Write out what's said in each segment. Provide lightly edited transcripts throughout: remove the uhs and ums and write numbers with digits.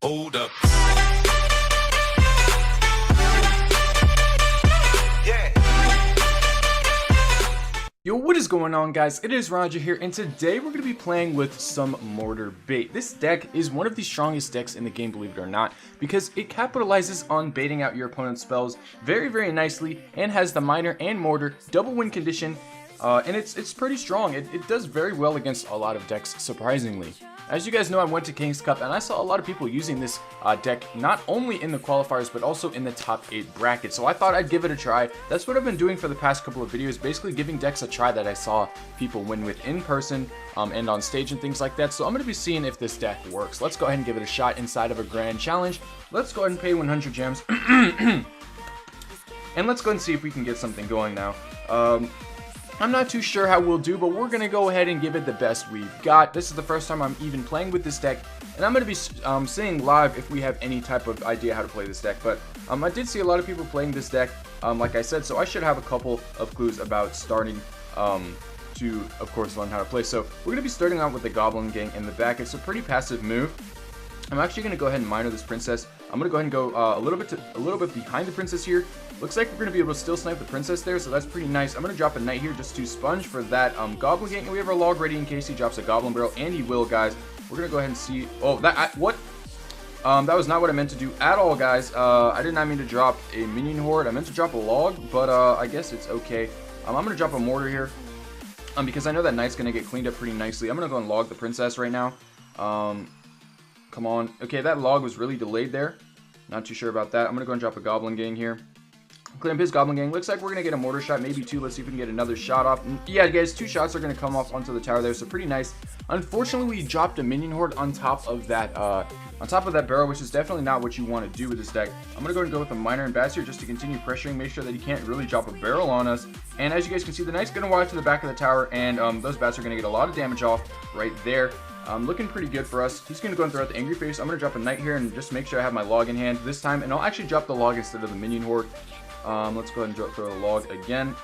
Hold up. Yo, what is going on, guys? It is Ronja here, and today we're going to be playing with some Mortar bait. This deck is one of the strongest decks in the game, believe it or not, because it capitalizes on baiting out your opponent's spells very, very nicely, and has the Miner and Mortar double win condition, and it's pretty strong. It does very well against a lot of decks, surprisingly. As you guys know, I went to King's Cup, and I saw a lot of people using this deck, not only in the qualifiers, but also in the top 8 bracket. So I thought I'd give it a try. That's what I've been doing for the past couple of videos, basically giving decks a try that I saw people win with in person and on stage and things like that. So I'm going to be seeing if this deck works. Let's go ahead and give it a shot inside of a grand challenge. Let's go ahead and pay 100 gems. And let's go ahead and see if we can get something going now. I'm not too sure how we'll do, but we're going to go ahead and give it the best we've got. This is the first time I'm even playing with this deck, and I'm going to be seeing live if we have any type of idea how to play this deck. But I did see a lot of people playing this deck, like I said, so I should have a couple of clues about starting to, of course, learn how to play. So we're going to be starting out with the Goblin Gang in the back. It's a pretty passive move. I'm actually going to go ahead and miner this princess. I'm going to go ahead and go a little bit behind the princess here. Looks like we're going to be able to still snipe the princess there, so that's pretty nice. I'm going to drop a knight here just to sponge for that Goblin Gang. And we have our log ready in case he drops a Goblin Barrel, and he will, guys. We're going to go ahead and see. Oh, that was not what I meant to do at all, guys. I did not mean to drop a minion horde. I meant to drop a log, but I guess it's okay. I'm going to drop a mortar here because I know that knight's going to get cleaned up pretty nicely. I'm going to go and log the princess right now. Come on. Okay, that log was really delayed there. Not too sure about that. I'm going to go and drop a Goblin Gang here. Clean up his Goblin Gang. Looks like we're going to get a mortar shot, maybe 2. Let's see if we can get another shot off. Yeah, guys, 2 shots are going to come off onto the tower there, so pretty nice. Unfortunately, we dropped a minion horde on top of that barrel, which is definitely not what you want to do with this deck. I'm going to go ahead and go with the miner and bats here just to continue pressuring, make sure that he can't really drop a barrel on us. And as you guys can see, the knight's going to walk to the back of the tower, and those bats are going to get a lot of damage off right there. Looking pretty good for us. He's going to go and throw out the Angry Face. I'm going to drop a knight here and just make sure I have my log in hand this time. And I'll actually drop the log instead of the minion horde. Let's go ahead and throw the log again.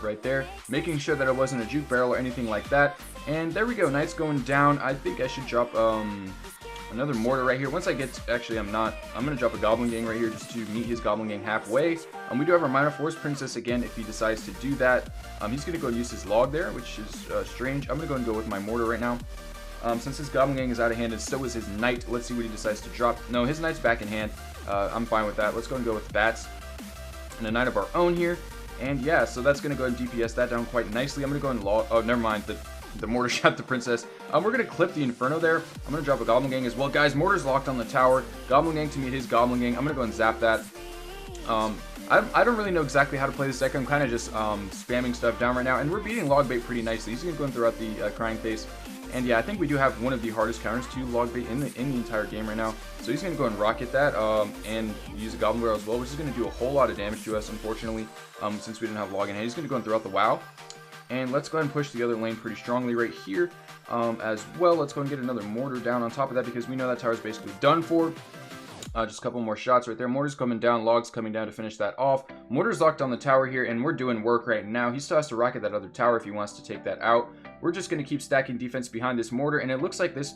Right there. Making sure that it wasn't a juke barrel or anything like that. And there we go. Knight's going down. I think I should drop another mortar right here. Once I get to, actually, I'm not. I'm going to drop a Goblin Gang right here just to meet his Goblin Gang halfway. We do have our Minor Force Princess again if he decides to do that. He's going to go and use his log there, which is strange. I'm going to go and go with my mortar right now. Since his Goblin Gang is out of hand and so is his Knight, let's see what he decides to drop. No, his Knight's back in hand. I'm fine with that. Let's go and go with the Bats. And a Knight of our own here. And yeah, so that's going to go ahead and DPS that down quite nicely. I'm going to go and log... Oh, never mind. The Mortar shot the Princess. We're going to clip the Inferno there. I'm going to drop a Goblin Gang as well. Guys, Mortar's locked on the tower. Goblin Gang to meet his Goblin Gang. I'm going to go and zap that. I don't really know exactly how to play this deck. I'm kind of just spamming stuff down right now. And we're beating Log Bait pretty nicely. He's going to go and throw out the Crying Face. And yeah, I think we do have one of the hardest counters to Log Bait in the entire game right now. So he's going to go and rocket that and use a Goblin Barrel as well, which is going to do a whole lot of damage to us, unfortunately, since we didn't have log in hand. He's going to go and throw out the WoW. And let's go ahead and push the other lane pretty strongly right here as well. Let's go and get another mortar down on top of that because we know that tower is basically done for. Just a couple more shots right there. Mortar's coming down, Log's coming down to finish that off. Mortar's locked on the tower here, and we're doing work right now. He still has to rocket that other tower if he wants to take that out. We're just going to keep stacking defense behind this mortar, and it looks like this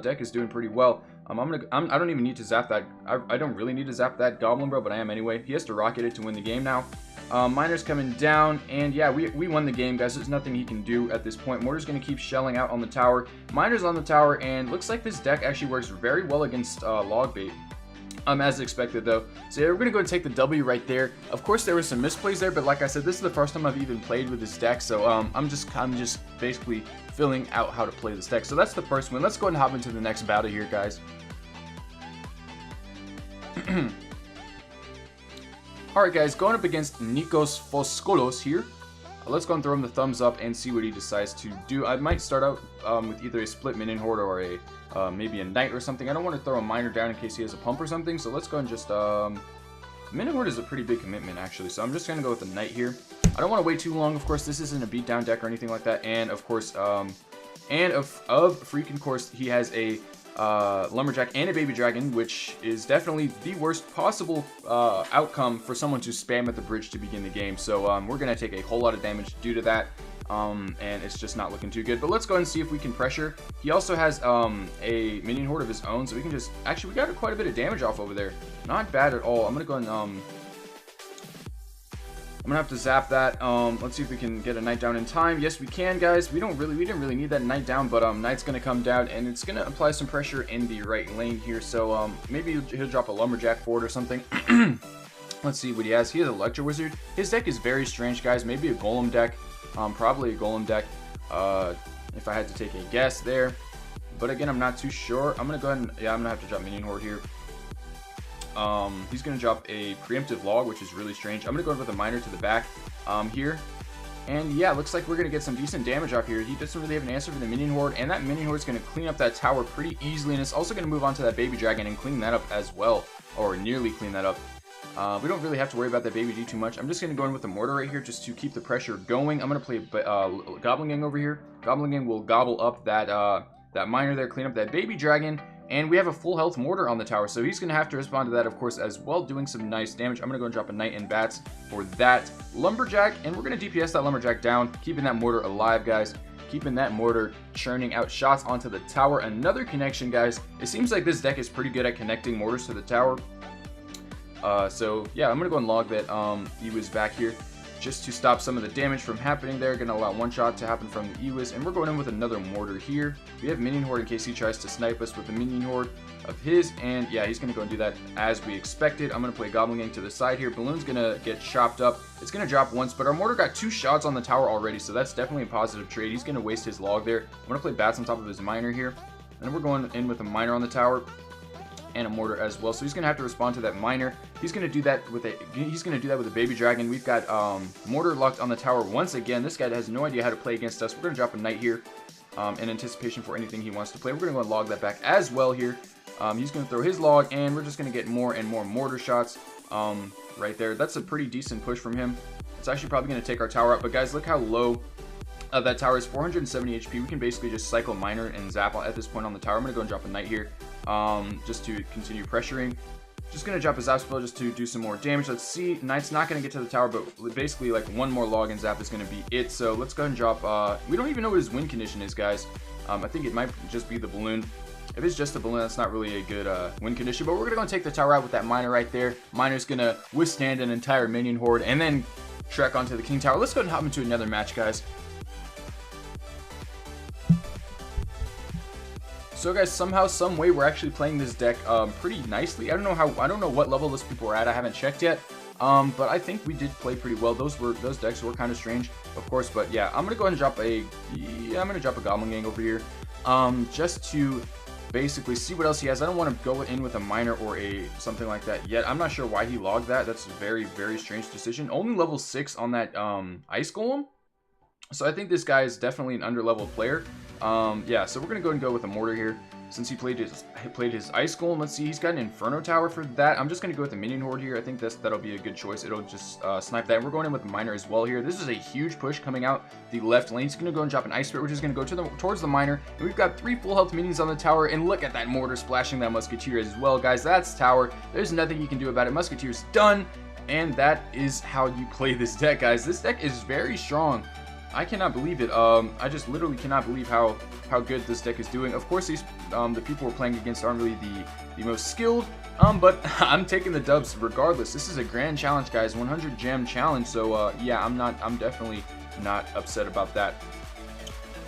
deck is doing pretty well. I don't even need to zap that. I don't really need to zap that Goblin Bro, but I am anyway. He has to rocket it to win the game now. Miner's coming down, and yeah, we won the game, guys. There's nothing he can do at this point. Mortar's going to keep shelling out on the tower. Miner's on the tower, and looks like this deck actually works very well against Log Bait. As expected though. So yeah, we're gonna go and take the W right there. Of course there were some misplays there, but like I said, this is the first time I've even played with this deck, so I'm just basically filling out how to play this deck. So that's the first one. Let's go ahead and hop into the next battle here, guys. Alright guys, going up against Nikos Foskolos here. Let's go and throw him the thumbs up and see what he decides to do. I might start out with either a split minion horde or a maybe a knight or something. I don't want to throw a miner down in case he has a pump or something. So let's go and just minion horde is a pretty big commitment actually. So I'm just gonna go with a knight here. I don't want to wait too long. Of course, this isn't a beatdown deck or anything like that. And of course, of freaking course, he has a Lumberjack and a Baby Dragon, which is definitely the worst possible outcome for someone to spam at the bridge to begin the game. So we're going to take a whole lot of damage due to that. and it's just not looking too good. But let's go ahead and see if we can pressure. He also has a minion horde of his own, so we can just... Actually, we got quite a bit of damage off over there. Not bad at all. I'm going to go and... I'm gonna have to zap that. Let's see if we can get a knight down in time. Yes, we can, guys. We didn't really need that knight down, but knight's gonna come down and it's gonna apply some pressure in the right lane here. So maybe he'll drop a lumberjack forward or something. Let's see what he has. He has a lecture wizard. His deck is very strange, guys. Maybe a golem deck. Probably a golem deck. If I had to take a guess there, but again, I'm not too sure. I'm gonna go ahead and I'm gonna have to drop minion horde here. He's going to drop a preemptive log, which is really strange. I'm going to go in with a miner to the back here. And yeah, looks like we're going to get some decent damage off here. He doesn't really have an answer for the minion horde, and that minion horde is going to clean up that tower pretty easily, and it's also going to move on to that baby dragon and clean that up as well, or nearly clean that up. We don't really have to worry about that baby G too much. I'm just going to go in with the mortar right here just to keep the pressure going. I'm going to play Goblin Gang over here. Goblin Gang will gobble up that miner there, clean up that baby dragon. And we have a full health mortar on the tower, so he's going to have to respond to that, of course, as well, doing some nice damage. I'm going to go and drop a knight and bats for that lumberjack, and we're going to DPS that lumberjack down, keeping that mortar alive, guys. Keeping that mortar churning out shots onto the tower. Another connection, guys. It seems like this deck is pretty good at connecting mortars to the tower. So, yeah, I'm going to go and log that Ewis back here, just to stop some of the damage from happening there. Going to allow one shot to happen from the Ewis, and we're going in with another mortar here. We have minion horde in case he tries to snipe us with the minion horde of his, and yeah, he's going to go and do that as we expected. I'm going to play Goblin Gang to the side here. Balloon's going to get chopped up. It's going to drop once, but our mortar got 2 shots on the tower already, so that's definitely a positive trade. He's going to waste his log there. I'm going to play bats on top of his miner here, and we're going in with a miner on the tower and a mortar as well. So he's gonna have to respond to that miner. He's gonna do that with a baby dragon. We've got mortar locked on the tower once again. This guy has no idea how to play against us. We're gonna drop a knight here in anticipation for anything he wants to play. We're gonna go and log that back as well here. He's gonna throw his log, and we're just gonna get more and more mortar shots right there. That's a pretty decent push from him. It's actually probably gonna take our tower out, but guys, look how low that tower is. 470 HP. We can basically just cycle miner and zap at this point on the tower. I'm gonna go and drop a knight here just to continue pressuring. Just gonna drop a zap spell just to do some more damage. Let's see. Knight's not gonna get to the tower, but basically like one more log and zap is gonna be it. So let's go ahead and drop. We don't even know what his win condition is, guys. I think it might just be the balloon. If it's just a balloon, that's not really a good win condition. But we're gonna go and take the tower out with that miner right there. Miner's gonna withstand an entire minion horde and then trek onto the king tower. Let's go ahead and hop into another match, guys. So guys, somehow, some way, we're actually playing this deck pretty nicely. I don't know what level those people are at. I haven't checked yet. But I think we did play pretty well. Those decks were kind of strange, of course. But yeah, I'm gonna go ahead and drop a Goblin Gang over here, just to basically see what else he has. I don't want to go in with a miner or something like that yet. I'm not sure why he logged that. That's a very, very strange decision. Only level 6 on that ice golem. So I think this guy is definitely an underleveled player. Yeah, so we're gonna go and go with a mortar here since he played his ice golem. Let's see, he's got an inferno tower for that. I'm just gonna go with the minion horde here. I think that'll be a good choice. It'll just snipe that. And we're going in with the miner as well here. This is a huge push coming out the left lane. He's gonna go and drop an ice spirit, which is gonna go towards the miner. And we've got 3 full health minions on the tower. And look at that mortar splashing that musketeer as well, guys. That's tower. There's nothing you can do about it. Musketeer's done, and that is how you play this deck, guys. This deck is very strong. I cannot believe it. I just literally cannot believe how good this deck is doing. Of course, the people we're playing against aren't really the most skilled, but I'm taking the dubs regardless. This is a grand challenge, guys, 100 gem challenge. So yeah, I'm definitely not upset about that.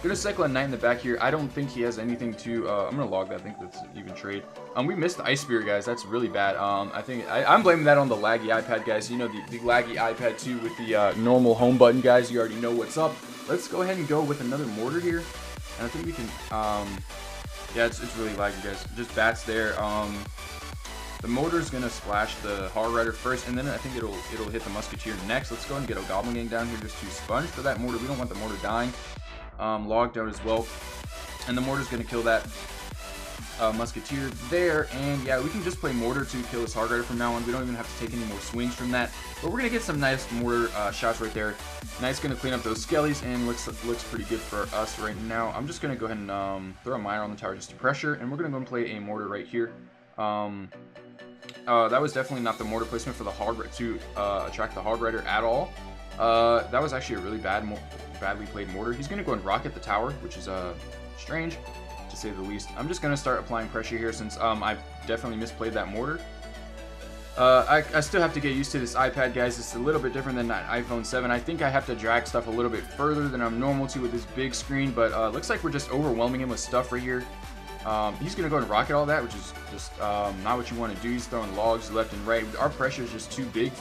Gonna cycle a knight in the back here. I don't think he has anything to. I'm gonna log that. I think that's even trade. We missed the ice spirit, guys. That's really bad. I think I'm blaming that on the laggy iPad, guys. You know, the laggy iPad 2 with the normal home button, guys. You already know what's up. Let's go ahead and go with another mortar here, and I think we can. Yeah, it's really laggy, guys. Just bats there. The mortar's gonna splash the hog rider first, and then I think it'll hit the musketeer next. Let's go ahead and get a goblin gang down here just to sponge for that mortar. We don't want the mortar dying. Logged out as well, and the mortar's gonna kill that musketeer there. And yeah, we can just play mortar to kill this hog rider from now on. We don't even have to take any more swings from that, but we're gonna get some nice mortar shots right there. Knight's gonna clean up those skellies, and looks pretty good for us right now. I'm just gonna go ahead and throw a miner on the tower just to pressure, and we're gonna go and play a mortar right here. That was definitely not the mortar placement for the hog to attract the hog rider at all. That was actually a really badly played mortar. He's going to go and rocket the tower, which is strange, to say the least. I'm just going to start applying pressure here since I definitely misplayed that mortar. I still have to get used to this iPad, guys. It's a little bit different than that iPhone 7. I think I have to drag stuff a little bit further than I'm normal to with this big screen, but looks like we're just overwhelming him with stuff right here. He's going to go and rocket all that, which is just not what you want to do. He's throwing logs left and right. Our pressure is just too big,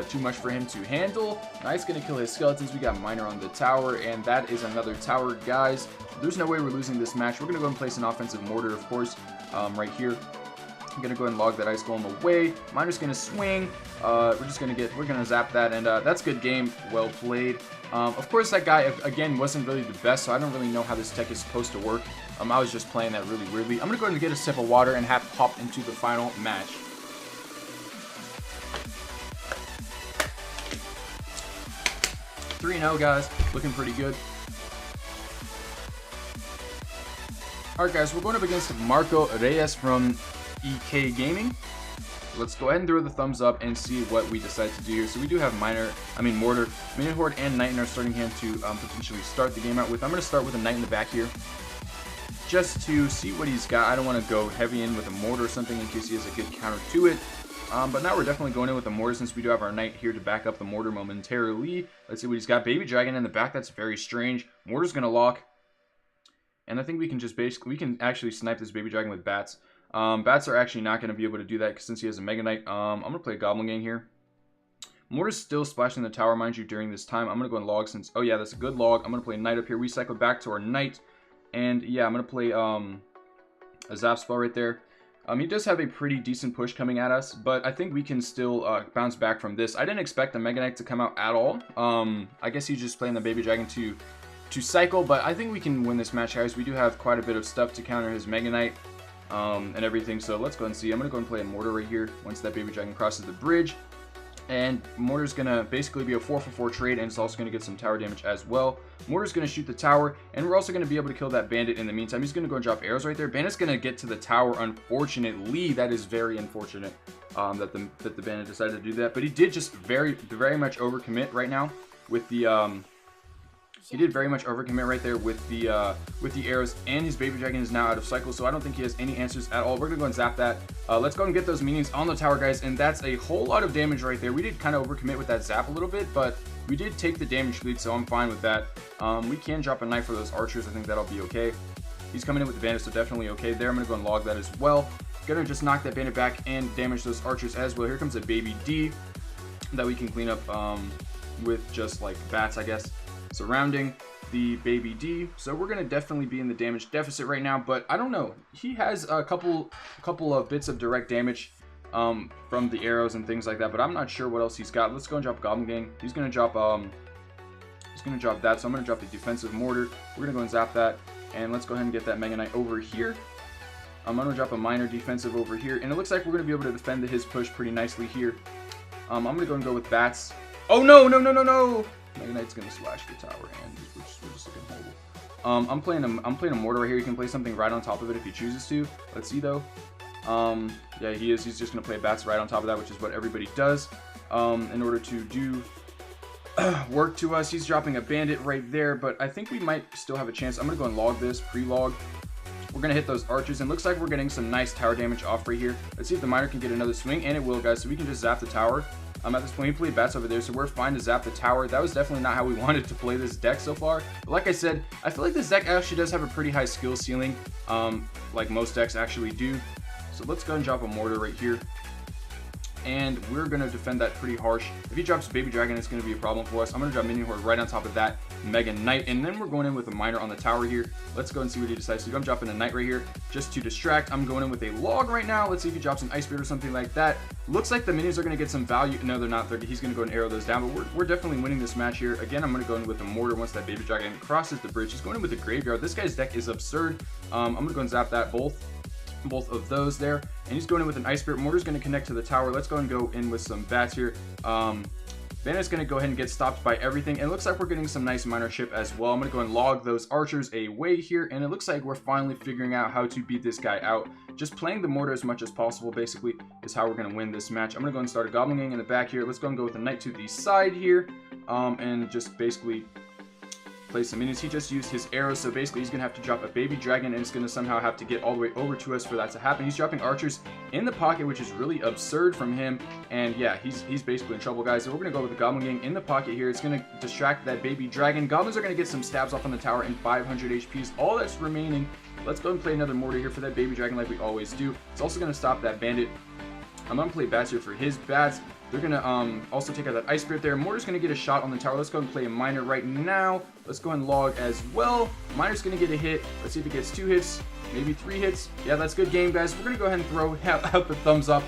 too much for him to handle. Knight's going to kill his skeletons. We got Miner on the tower, and that is another tower, guys. There's no way we're losing this match. We're going to go and place an offensive mortar, of course, right here. I'm gonna go ahead and log that ice golem away. Miner's gonna swing. We're gonna zap that, and that's good game. Well played. Of course, that guy again wasn't really the best, so I don't really know how this tech is supposed to work. I was just playing that really weirdly. I'm gonna go ahead and get a sip of water and hop into the final match. Three 3-0, guys, looking pretty good. All right, guys, we're going up against Marco Reyes from EK Gaming. Let's go ahead and throw the thumbs up and see what we decide to do here. So we do have Mortar, Minion Horde, and Knight in our starting hand to potentially start the game out with. I'm going to start with a Knight in the back here, just to see what he's got. I don't want to go heavy in with a Mortar or something in case he has a good counter to it. But now we're definitely going in with a Mortar since we do have our Knight here to back up the Mortar momentarily. Let's see what he's got. Baby Dragon in the back. That's very strange. Mortar's going to lock. And I think we can just we can actually snipe this Baby Dragon with bats. Bats are actually not going to be able to do that since he has a Mega Knight. I'm going to play a Goblin Gang here. Mortar's still splashing the tower, mind you, during this time. I'm going to go and log since... Oh, yeah, that's a good log. I'm going to play Knight up here. We cycle back to our Knight. And, yeah, I'm going to play a Zap spell right there. He does have a pretty decent push coming at us, but I think we can still bounce back from this. I didn't expect the Mega Knight to come out at all. I guess he's just playing the Baby Dragon to cycle, but I think we can win this match, guys. We do have quite a bit of stuff to counter his Mega Knight. And everything, so let's go and see. I'm going to go and play a Mortar right here once that Baby Dragon crosses the bridge, and Mortar's going to basically be a 4-for-4 trade, and it's also going to get some tower damage as well. Mortar's going to shoot the tower, and we're also going to be able to kill that Bandit in the meantime. He's going to go and drop arrows right there. Bandit's going to get to the tower. Unfortunately, that is very unfortunate that the Bandit decided to do that, but he did just very much overcommit right now with the he did very much overcommit right there with the arrows, and his Baby Dragon is now out of cycle, so I don't think he has any answers at all. We're gonna go and zap that. Let's go and get those minions on the tower, guys, and that's a whole lot of damage right there. We did kind of overcommit with that zap a little bit, but we did take the damage lead, so I'm fine with that. We can drop a Knight for those archers. I think that'll be okay. He's coming in with the Bandit, so definitely okay there. I'm gonna go and log that as well. Gonna just knock that Bandit back and damage those archers as well. Here comes a Baby D that we can clean up with just like bats, I guess, surrounding the Baby D. So we're going to definitely be in the damage deficit right now, but I don't know. He has a couple of bits of direct damage from the arrows and things like that, but I'm not sure what else he's got. Let's go and drop Goblin Gang. He's going to drop that, so I'm going to drop the defensive mortar. We're going to go and zap that, and let's go ahead and get that Mega Knight over here. I'm going to drop a minor defensive over here, and it looks like we're going to be able to defend his push pretty nicely here. I'm going to go and go with bats. Oh no, no, no, no, no! Mega Knight's gonna slash the tower, and we're just looking horrible. I'm playing a Mortar right here. You can play something right on top of it if he chooses to. Let's see though. Yeah, he is. He's just gonna play bats right on top of that, which is what everybody does. In order to do work to us, he's dropping a Bandit right there, but I think we might still have a chance. I'm gonna go and log this, pre-log. We're gonna hit those archers, and looks like we're getting some nice tower damage off right here. Let's see if the Miner can get another swing, and it will, guys. So we can just zap the tower. At this point, we played bats over there, so we're fine to zap the tower. That was definitely not how we wanted to play this deck so far. But like I said, I feel like this deck actually does have a pretty high skill ceiling, like most decks actually do. So let's go and drop a Mortar right here. And we're going to defend that pretty harsh. If he drops Baby Dragon, it's going to be a problem for us. I'm going to drop Minion Horde right on top of that Mega Knight. And then we're going in with a Miner on the tower here. Let's go and see what he decides to do. I'm dropping a Knight right here just to distract. I'm going in with a log right now. Let's see if he drops an Ice Spirit or something like that. Looks like the minions are going to get some value. No, they're not. He's going to go and arrow those down. But we're definitely winning this match here. Again, I'm going to go in with a Mortar once that Baby Dragon crosses the bridge. He's going in with a Graveyard. This guy's deck is absurd. I'm going to go and zap that both of those there, and he's going in with an Ice Spirit. Mortar's going to connect to the tower. Let's go and go in with some bats here. Bandit's going to go ahead and get stopped by everything, and it looks like we're getting some nice Miner chip as well. I'm going to go and log those archers away here, and it looks like we're finally figuring out how to beat this guy out. Just playing the Mortar as much as possible basically is how we're going to win this match. I'm going to go and start a Goblin Gang in the back here. Let's go and go with a Knight to the side here. and just basically play some minions. He just used his arrows, so basically he's gonna have to drop a baby dragon, and it's gonna somehow have to get all the way over to us for that to happen. He's dropping archers in the pocket, which is really absurd from him, and yeah, he's basically in trouble, guys. So we're gonna go with the goblin gang in the pocket here. It's gonna distract that baby dragon. Goblins are gonna get some stabs off on the tower, and 500 HP is all that's remaining. Let's go and play another mortar here for that baby dragon like we always do. It's also gonna stop that bandit. I'm gonna play bats here for his bats. They're gonna also take out that ice spirit there. Mortar's gonna get a shot on the tower. Let's go and play a miner right now. Let's go and log as well. Miner's gonna get a hit. Let's see if it gets 2 hits, maybe 3 hits. Yeah, that's good game, guys. We're gonna go ahead and throw out the thumbs up.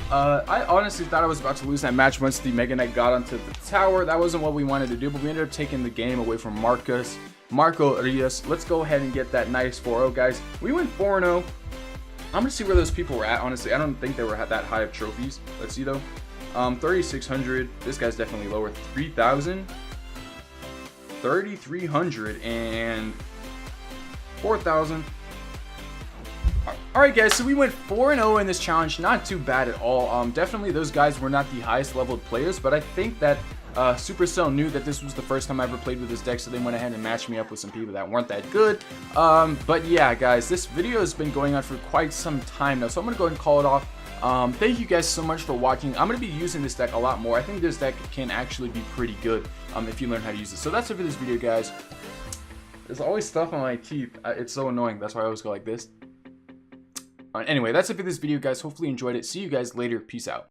I honestly thought I was about to lose that match once the Mega Knight got onto the tower. That wasn't what we wanted to do, but we ended up taking the game away from Marco Rios. Let's go ahead and get that nice 4-0, guys. We went 4-0. I'm gonna see where those people were at. Honestly, I don't think they were at that high of trophies. Let's see though. 3,600. This guy's definitely lower. 3,000, 3,300, and 4,000. Alright, guys, so we went 4-0 in this challenge. Not too bad at all. Definitely those guys were not the highest leveled players, but I think that Supercell knew that this was the first time I ever played with this deck, so they went ahead and matched me up with some people that weren't that good. But yeah, guys, this video has been going on for quite some time now, so I'm gonna go ahead and call it off. Thank you guys so much for watching. I'm going to be using this deck a lot more. I think this deck can actually be pretty good if you learn how to use it. So that's it for this video, guys. There's always stuff on my teeth. It's so annoying. That's why I always go like this. Anyway, that's it for this video, guys. Hopefully you enjoyed it. See you guys later. Peace out.